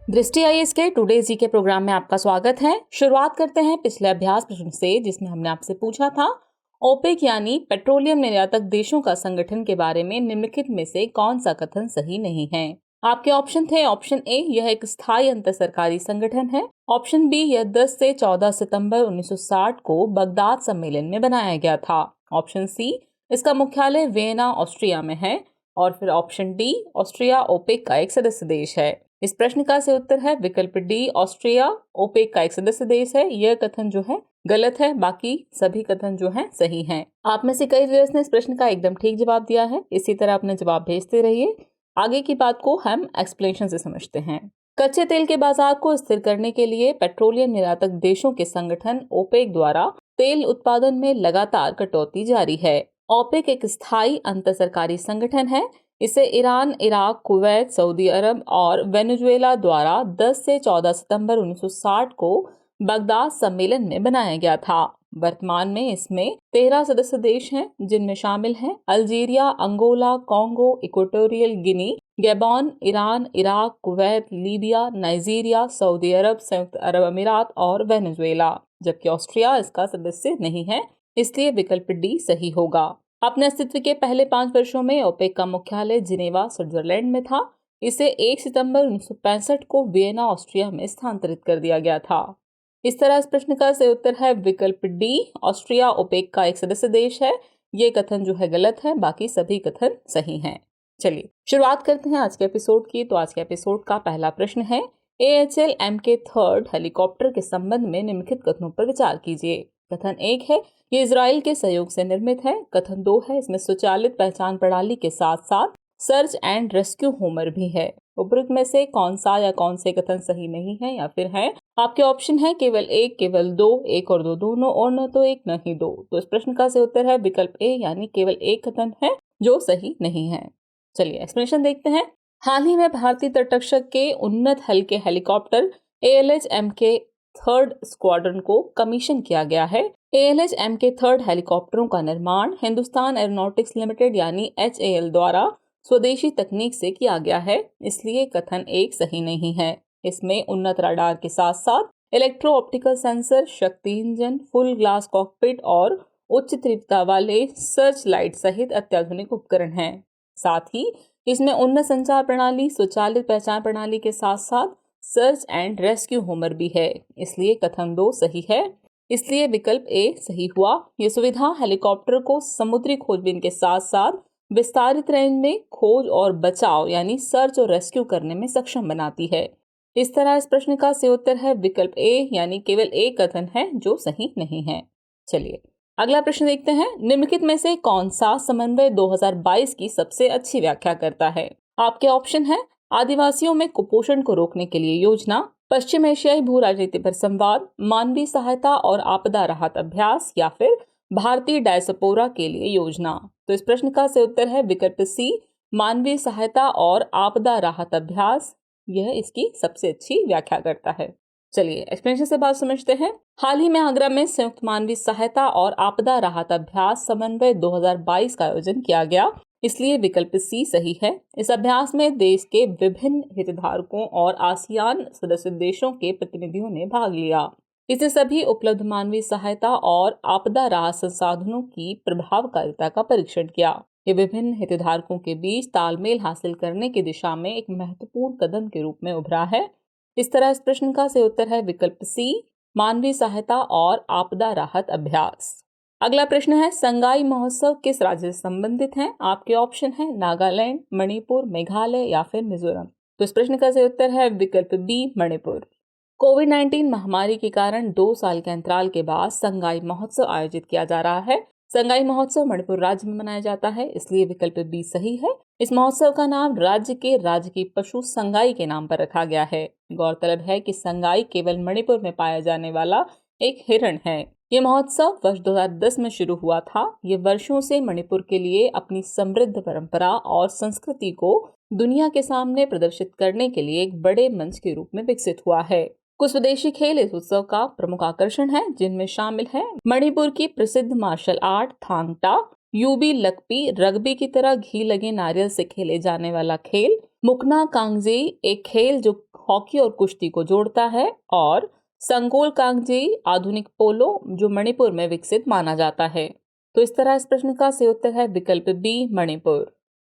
दृष्टि आईएएस के टुडे जी के प्रोग्राम में आपका स्वागत है। शुरुआत करते हैं पिछले अभ्यास प्रश्न से, जिसमें हमने आपसे पूछा था ओपेक यानी पेट्रोलियम निर्यातक देशों का संगठन के बारे में निम्नलिखित में से कौन सा कथन सही नहीं है। आपके ऑप्शन थे, ऑप्शन ए यह एक स्थायी अंतर सरकारी संगठन है, ऑप्शन बी यह 10 से 14 सितंबर 1960 को बगदाद सम्मेलन में बनाया गया था, ऑप्शन सी इसका मुख्यालय वियना ऑस्ट्रिया में है, और फिर ऑप्शन डी ऑस्ट्रिया ओपेक का एक सदस्य देश है। इस प्रश्न का सही उत्तर है विकल्प डी, ऑस्ट्रिया ओपेक का एक सदस्य देश है। यह कथन जो है गलत है, बाकी सभी कथन जो हैं सही हैं। आप में से कई व्यूअर्स ने इस प्रश्न का एकदम ठीक जवाब दिया है। इसी तरह अपने जवाब भेजते रहिए। आगे की बात को हम एक्सप्लेनेशन से समझते हैं। कच्चे तेल के बाजार को स्थिर करने के लिए पेट्रोलियम निर्यातक देशों के संगठन ओपेक द्वारा तेल उत्पादन में लगातार कटौती जारी है। ओपेक एक स्थायी अंतर सरकारी संगठन है। इसे ईरान, इराक, कुवैत, सऊदी अरब और वेनेजुएला द्वारा 10 से 14 सितंबर 1960 को बगदाद सम्मेलन में बनाया गया था। वर्तमान में इसमें 13 सदस्य देश हैं, जिनमें शामिल हैं Algeria, Angola, Congo, Equatorial Guinea, Gabon, Iran, Iraq, Kuwait, Libya, Nigeria, Saudi Arab, संयुक्त अरब अमीरात और वेनेजुएला। जबकि ऑस्ट्रिया इसका सदस्य नहीं है, इसलिए विकल्प डी सही होगा। अपने अस्तित्व के पहले 5 वर्षों में ओपेक का मुख्यालय जिनेवा, स्विट्जरलैंड में था। इसे 1 सितंबर 1965 को वियना, ऑस्ट्रिया में स्थानांतरित कर दिया गया था। इस तरह इस प्रश्न का सही उत्तर है विकल्प डी, ऑस्ट्रिया ओपेक का एक सदस्य देश है। ये कथन जो है गलत है, बाकी सभी कथन सही हैं। चलिए शुरुआत करते हैं आज के एपिसोड की। तो आज के एपिसोड का पहला प्रश्न है, AHL MK3 हेलीकॉप्टर के संबंध में निम्नलिखित कथनों पर विचार कीजिए। कथन 1 है ये इजराइल के सहयोग से निर्मित है। कथन 2 है इसमें स्वचालित पहचान प्रणाली के साथ साथ सर्च एंड रेस्क्यू होमर भी है। उपरोक्त में से कौन सा या कौन से कथन सही नहीं है या फिर है? आपके ऑप्शन है केवल एक, केवल दो, एक और दो दोनों, और न तो एक न ही दो। तो इस प्रश्न का सही उत्तर है विकल्प ए यानी केवल एक कथन है जो सही नहीं है। चलिए एक्सप्लेनेशन देखते हैं। हाल ही में भारतीय तटरक्षक के उन्नत हल्के हेलीकॉप्टर ALH MK3 स्क्वाड्रन को कमीशन किया गया है। ALH MK3 हेलीकॉप्टरों का निर्माण हिंदुस्तान एरोनॉटिक्स लिमिटेड यानी HAL द्वारा स्वदेशी तकनीक से किया गया है, इसलिए कथन 1 सही नहीं है। इसमें उन्नत रडार के साथ साथ इलेक्ट्रो ऑप्टिकल सेंसर, शक्ति इंजन, फुल ग्लास कॉकपिट और उच्च तीव्रता वाले सर्च लाइट सहित अत्याधुनिक उपकरण हैं। साथ ही इसमें उन्नत संचार प्रणाली, स्वचालित पहचान प्रणाली के साथ साथ सर्च एंड रेस्क्यू होमर भी है, इसलिए कथन 2 सही है। इसलिए विकल्प ए सही हुआ। ये सुविधा हेलीकॉप्टर को समुद्री खोजबीन के साथ साथ विस्तारित रेंज में खोज और बचाव यानी सर्च और रेस्क्यू करने में सक्षम बनाती है। इस तरह इस प्रश्न का सही उत्तर है विकल्प ए यानी केवल एक कथन है जो सही नहीं है। चलिए अगला प्रश्न देखते हैं। निम्नलिखित में से कौन सा समन्वय 2022 की सबसे अच्छी व्याख्या करता है? आपके ऑप्शन है आदिवासियों में कुपोषण को रोकने के लिए योजना, पश्चिम एशियाई भू राजनीति पर संवाद, मानवीय सहायता और आपदा राहत अभ्यास, या फिर भारतीय डायस्पोरा के लिए योजना। तो इस प्रश्न का सही उत्तर है विकल्प सी, मानवीय सहायता और आपदा राहत अभ्यास। यह इसकी सबसे अच्छी व्याख्या करता है। चलिए एक्सप्लेनेशन से बात समझते हैं। हाल ही में आगरा में संयुक्त मानवीय सहायता और आपदा राहत अभ्यास समन्वय 2022 का आयोजन किया गया, इसलिए विकल्प सी सही है। इस अभ्यास में देश के विभिन्न हितधारकों और आसियान सदस्य देशों के प्रतिनिधियों ने भाग लिया। इससे सभी उपलब्ध मानवीय सहायता और आपदा राहत संसाधनों की प्रभावकारिता का परीक्षण किया। ये विभिन्न हितधारकों के बीच तालमेल हासिल करने की दिशा में एक महत्वपूर्ण कदम के रूप में उभरा है। इस तरह इस प्रश्न का सही उत्तर है विकल्प सी, मानवीय सहायता और आपदा राहत अभ्यास। अगला प्रश्न है संगाई महोत्सव किस राज्य से संबंधित है? आपके ऑप्शन है नागालैंड, मणिपुर, मेघालय या फिर मिजोरम। तो इस प्रश्न का सही उत्तर है विकल्प बी, मणिपुर। कोविड-19 महामारी के कारण 2 साल के अंतराल के बाद संगाई महोत्सव आयोजित किया जा रहा है। संगाई महोत्सव मणिपुर राज्य में मनाया जाता है, इसलिए विकल्प बी सही है। इस महोत्सव का नाम राज्य के राजकीय पशु संगाई के नाम पर रखा गया है। गौरतलब है कि संगाई केवल मणिपुर में पाया जाने वाला एक हिरण है। ये महोत्सव वर्ष 2010 में शुरू हुआ था। ये वर्षों से मणिपुर के लिए अपनी समृद्ध परंपरा और संस्कृति को दुनिया के सामने प्रदर्शित करने के लिए एक बड़े मंच के रूप में विकसित हुआ है। कुछ स्वदेशी खेल इस उत्सव का प्रमुख आकर्षण है, जिनमें शामिल है मणिपुर की प्रसिद्ध मार्शल आर्ट थांग टा, यूबी लकपी, रग्बी की तरह घी लगे नारियल से खेले जाने वाला खेल, मुकना कांगजेई, एक खेल जो हॉकी और कुश्ती को जोड़ता है, और संगोल कांगजेई आधुनिक पोलो जो मणिपुर में विकसित माना जाता है। तो इस तरह इस प्रश्न का सही उत्तर है विकल्प बी, मणिपुर।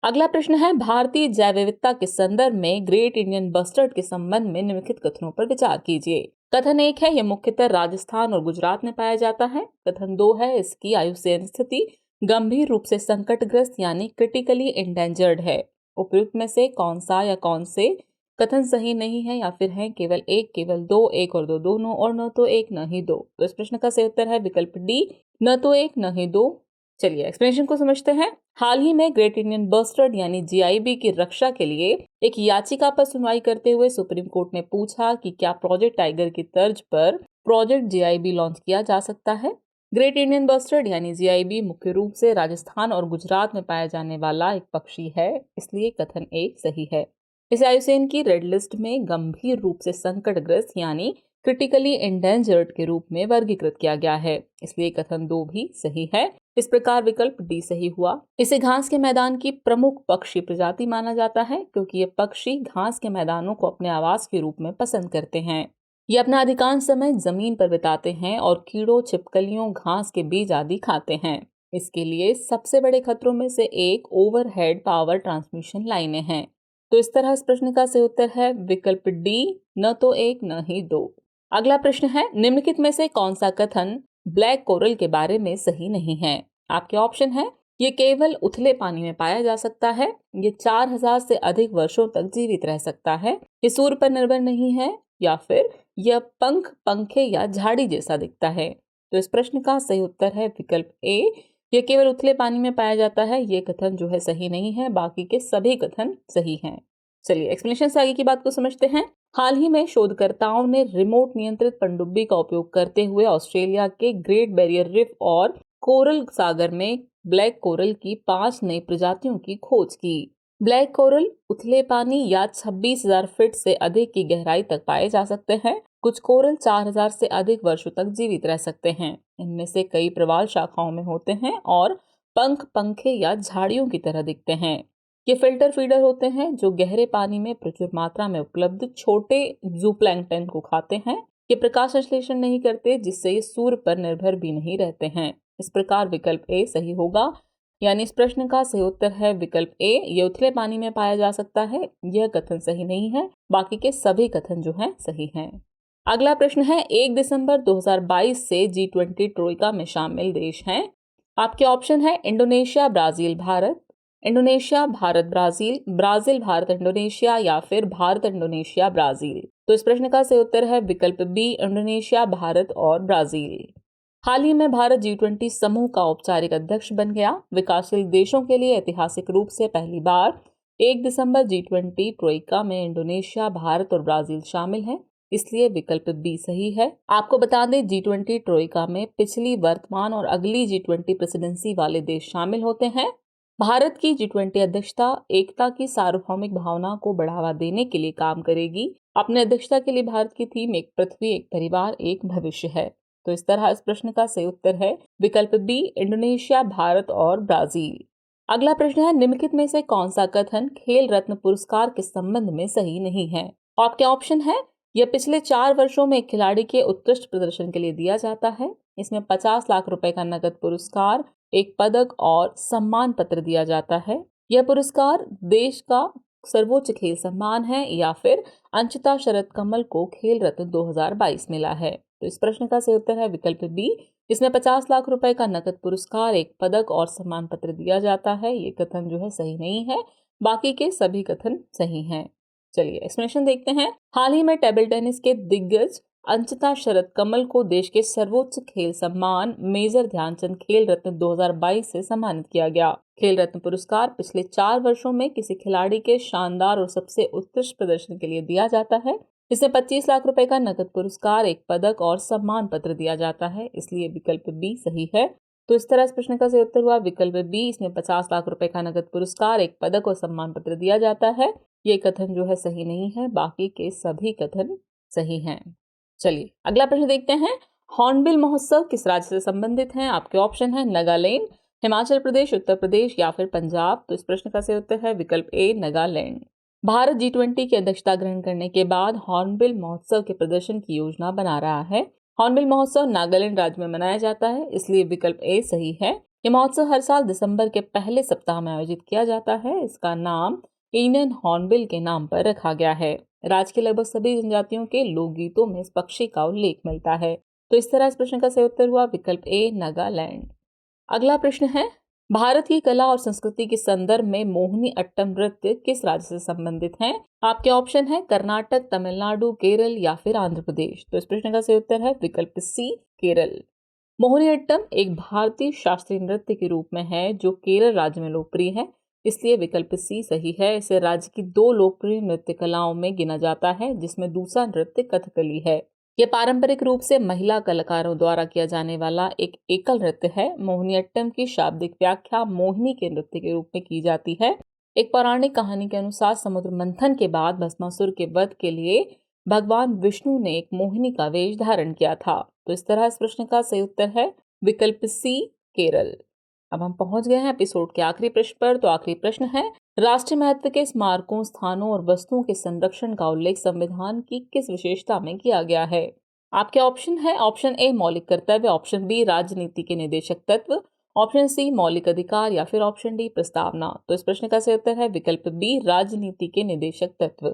अगला प्रश्न है, भारतीय जैव विविधता के संदर्भ में ग्रेट इंडियन बस्टर्ड के संबंध में निम्नलिखित कथनों पर विचार कीजिए। कथन 1 है, यह मुख्यतः राजस्थान और गुजरात में पाया जाता है। कथन 2 है, इसकी आयुसेन स्थिति गंभीर रूप से संकटग्रस्त यानी क्रिटिकली एंडेंजर्ड है। उपयुक्त में से कौन सा या कौन से कथन सही नहीं है, या फिर है केवल एक, केवल दो, एक और दो दोनों, और न तो एक न ही दो। तो इस प्रश्न का सही उत्तर है विकल्प डी, न तो एक न ही दो। चलिए एक्सप्लेनेशन को समझते हैं। हाल ही में ग्रेट इंडियन बस्टर्ड यानी जीआईबी की रक्षा के लिए एक याचिका पर सुनवाई करते हुए सुप्रीम कोर्ट ने पूछा कि क्या प्रोजेक्ट टाइगर की तर्ज पर प्रोजेक्ट जीआईबी लॉन्च किया जा सकता है। ग्रेट इंडियन बस्टर्ड यानी जीआईबी मुख्य रूप से राजस्थान और गुजरात में पाया जाने वाला एक पक्षी है, इसलिए कथन 1 सही है। इसे आयुसेन की रेड लिस्ट में गंभीर रूप से संकटग्रस्त यानी क्रिटिकली एंडेंजर्ड के रूप में वर्गीकृत किया गया है, इसलिए कथन 2 भी सही है। इस प्रकार विकल्प डी सही हुआ। इसे घास के मैदान की प्रमुख पक्षी प्रजाति माना जाता है, क्योंकि ये पक्षी घास के मैदानों को अपने आवास के रूप में पसंद करते हैं। ये अपना अधिकांश समय जमीन पर बिताते हैं और कीड़ों, छिपकलियों, घास के बीज आदि खाते हैं। इसके लिए सबसे बड़े खतरों में से एक ओवरहेड पावर ट्रांसमिशन लाइनें हैं। तो इस तरह इस प्रश्न का सही उत्तर है विकल्प डी, न तो एक न ही दो। अगला प्रश्न है, निम्नलिखित में से कौन सा कथन ब्लैक कोरल के बारे में सही नहीं है। आपके ऑप्शन है, ये केवल उथले पानी में पाया जा सकता है, ये 4000 से अधिक वर्षों तक जीवित रह सकता है, ये सूर्य पर निर्भर नहीं है, या फिर यह पंख, पंखे या झाड़ी जैसा दिखता है। तो इस प्रश्न का सही उत्तर है विकल्प ए, यह केवल उथले पानी में पाया जाता है। ये कथन जो है सही नहीं है, बाकी के सभी कथन सही हैं। चलिए एक्सप्लेनेशन से आगे की बात को समझते हैं। हाल ही में शोधकर्ताओं ने रिमोट नियंत्रित पनडुब्बी का उपयोग करते हुए ऑस्ट्रेलिया के ग्रेट बैरियर रीफ और कोरल सागर में ब्लैक कोरल की 5 नई प्रजातियों की खोज की। ब्लैक कोरल उथले पानी या 26,000 फीट से अधिक की गहराई तक पाए जा सकते हैं। कुछ कोरल 4000 से अधिक वर्षों तक जीवित रह सकते हैं। इनमें से कई प्रवाल शाखाओं में होते हैं और पंख, पंखे या झाड़ियों की तरह दिखते हैं। ये फिल्टर फीडर होते हैं जो गहरे पानी में प्रचुर मात्रा में उपलब्ध छोटे जूप्लैंक्टन को खाते हैं। ये प्रकाश संश्लेषण नहीं करते, जिससे ये सूर्य पर निर्भर भी नहीं रहते हैं। इस प्रकार विकल्प ए सही होगा, यानी इस प्रश्न का सही उत्तर है विकल्प ए, ये उथले पानी में पाया जा सकता है। यह कथन सही नहीं है, बाकी के सभी कथन जो हैं सही हैं। अगला प्रश्न है, 1 दिसंबर 2022 से G20 ट्रोइका में शामिल देश हैं। आपके ऑप्शन है Indonesia, Brazil, Bharat, Indonesia, Bharat, Brazil, Brazil, Bharat, Indonesia, या फिर भारत, इंडोनेशिया, ब्राजील। तो इस प्रश्न का सही उत्तर है विकल्प बी, इंडोनेशिया, भारत और ब्राजील। हाल ही में भारत G20 समूह का औपचारिक अध्यक्ष बन गया। विकासशील देशों के लिए ऐतिहासिक रूप से पहली बार 1 दिसंबर G20 ट्रोइका में इंडोनेशिया, भारत और ब्राजील शामिल हैं, इसलिए विकल्प बी सही है। आपको बता दें G20 ट्रोइका में पिछली, वर्तमान और अगली G20 प्रेसिडेंसी वाले देश शामिल होते हैं। भारत की G20 अध्यक्षता एकता की सार्वभौमिक भावना को बढ़ावा देने के लिए काम करेगी। अपने अध्यक्षता के लिए भारत की थीम एक पृथ्वी, एक परिवार, एक भविष्य है। तो इस तरह इस प्रश्न का सही उत्तर है विकल्प बी, इंडोनेशिया, भारत और ब्राजील। अगला प्रश्न है, निम्नलिखित में से कौन सा कथन खेल रत्न पुरस्कार के संबंध में सही नहीं है। आपके ऑप्शन है, यह पिछले 4 वर्षों में एक खिलाड़ी के उत्कृष्ट प्रदर्शन के लिए दिया जाता है। इसमें 50 लाख रुपए का नकद पुरस्कार, एक पदक और सम्मान पत्र दिया जाता है। यह पुरस्कार देश का सर्वोच्च खेल सम्मान है, या फिर अंचिता शरद कमल को खेल रत्न 2022 मिला है। तो इस प्रश्न का सही उत्तर है विकल्प बी, इसमें 50 लाख रुपए का नकद पुरस्कार, एक पदक और सम्मान पत्र दिया जाता है। ये कथन जो है सही नहीं है, बाकी के सभी कथन सही हैं। चलिए एक्सप्लेनेशन देखते हैं। हाल ही में टेबल टेनिस के दिग्गज अंचिता शरद कमल को देश के सर्वोच्च खेल सम्मान मेजर ध्यानचंद खेल रत्न 2022 से सम्मानित किया गया। खेल रत्न पुरस्कार पिछले 4 वर्षों में किसी खिलाड़ी के शानदार और सबसे उत्कृष्ट प्रदर्शन के लिए दिया जाता है। इसमें 25 लाख रुपए का नकद पुरस्कार, एक पदक और सम्मान पत्र दिया जाता है, इसलिए विकल्प बी सही है। तो इस तरह इस प्रश्न का सही उत्तर हुआ विकल्प बी, इसमें 50 लाख रुपए का नकद पुरस्कार, एक पदक और सम्मान पत्र दिया जाता है। ये कथन जो है सही नहीं है, बाकी के सभी कथन सही हैं। चलिए अगला प्रश्न देखते हैं। हॉर्नबिल महोत्सव किस राज्य से संबंधित है। आपके ऑप्शन है नागालैंड, हिमाचल प्रदेश, उत्तर प्रदेश या फिर पंजाब। तो इस प्रश्न का सही उत्तर है विकल्प ए, नागालैंड। भारत G20 की अध्यक्षता ग्रहण करने के बाद हॉर्नबिल महोत्सव के प्रदर्शन की योजना बना रहा है। हॉर्नबिल महोत्सव नागालैंड राज्य में मनाया जाता है, इसलिए विकल्प ए सही है। ये महोत्सव हर साल दिसंबर के पहले सप्ताह में आयोजित किया जाता है। इसका नाम केनियन हॉर्नबिल के नाम पर रखा गया है। राज्य के लगभग सभी जनजातियों के लोकगीतों में इस पक्षी का उल्लेख मिलता है। तो इस तरह इस प्रश्न का सही उत्तर हुआ विकल्प ए नागालैंड। अगला प्रश्न है, भारत की कला और संस्कृति के संदर्भ में मोहिनी अट्टम नृत्य किस राज्य से संबंधित है? आपके ऑप्शन है कर्नाटक, तमिलनाडु, केरल या फिर आंध्र प्रदेश। तो इस प्रश्न का सही उत्तर है विकल्प सी केरल। मोहिनी अट्टम एक भारतीय शास्त्रीय नृत्य के रूप में है जो केरल राज्य में लोकप्रिय है, इसलिए विकल्प सी सही है। इसे राज्य की दो लोकप्रिय नृत्य कलाओं में गिना जाता है, जिसमें दूसरा नृत्य कथकली है। यह पारंपरिक रूप से महिला कलाकारों द्वारा किया जाने वाला एक एकल नृत्य है। मोहिनीअट्टम की शाब्दिक व्याख्या मोहिनी के नृत्य के रूप में की जाती है। एक पौराणिक कहानी के अनुसार समुद्र मंथन के बाद भस्मासुर के वध के लिए भगवान विष्णु ने एक मोहिनी का वेश धारण किया था। तो इस तरह इस प्रश्न का सही उत्तर है विकल्प सी केरल। अब हम पहुंच गए हैं एपिसोड के आखिरी प्रश्न पर। तो आखिरी प्रश्न है, राष्ट्रीय महत्व के स्मारकों, स्थानों और वस्तुओं के संरक्षण का उल्लेख संविधान की किस विशेषता में किया गया है? आपके ऑप्शन है, ऑप्शन ए मौलिक कर्तव्य, ऑप्शन बी राजनीति के निदेशक तत्व, ऑप्शन सी मौलिक अधिकार या फिर ऑप्शन डी प्रस्तावना। तो इस प्रश्न का सही उत्तर है विकल्प बी राजनीति के निदेशक तत्व।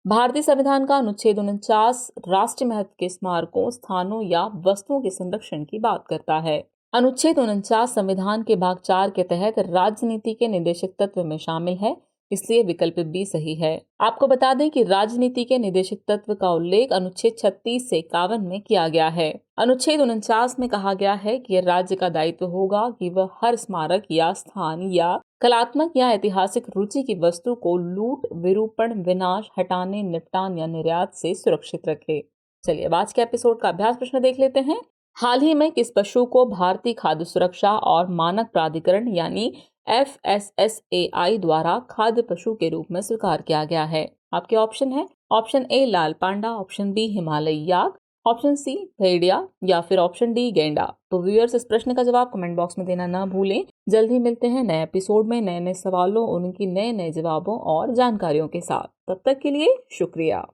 भारतीय संविधान का अनुच्छेद 49 राष्ट्रीय महत्व के स्मारकों, स्थानों या वस्तुओं के संरक्षण की बात करता है। अनुच्छेद 49 संविधान के भाग 4 के तहत राजनीति के निदेशक तत्व में शामिल है, इसलिए विकल्प बी सही है। आपको बता दें कि राजनीति के निदेशक तत्व का उल्लेख अनुच्छेद 36 से 51 में किया गया है। अनुच्छेद 49 में कहा गया है कि राज्य का दायित्व होगा कि वह हर स्मारक या स्थान या कलात्मक या ऐतिहासिक रुचि की वस्तु को लूट, विरूपण, विनाश, हटाने, निपटान या निर्यात से सुरक्षित रखे। चलिए अब आज के एपिसोड का अभ्यास प्रश्न देख लेते हैं। हाल ही में किस पशु को भारतीय खाद्य सुरक्षा और मानक प्राधिकरण यानी FSSAI द्वारा खाद्य पशु के रूप में स्वीकार किया गया है? आपके ऑप्शन है, ऑप्शन ए लाल पांडा, ऑप्शन बी हिमालयी याक, ऑप्शन सी भेड़िया या फिर ऑप्शन डी गैंडा। तो व्यूअर्स, इस प्रश्न का जवाब कमेंट बॉक्स में देना ना भूलें। जल्द ही मिलते हैं नए एपिसोड में नए नए सवालों, उनकी नए नए जवाबों और जानकारियों के साथ। तब तक के लिए शुक्रिया।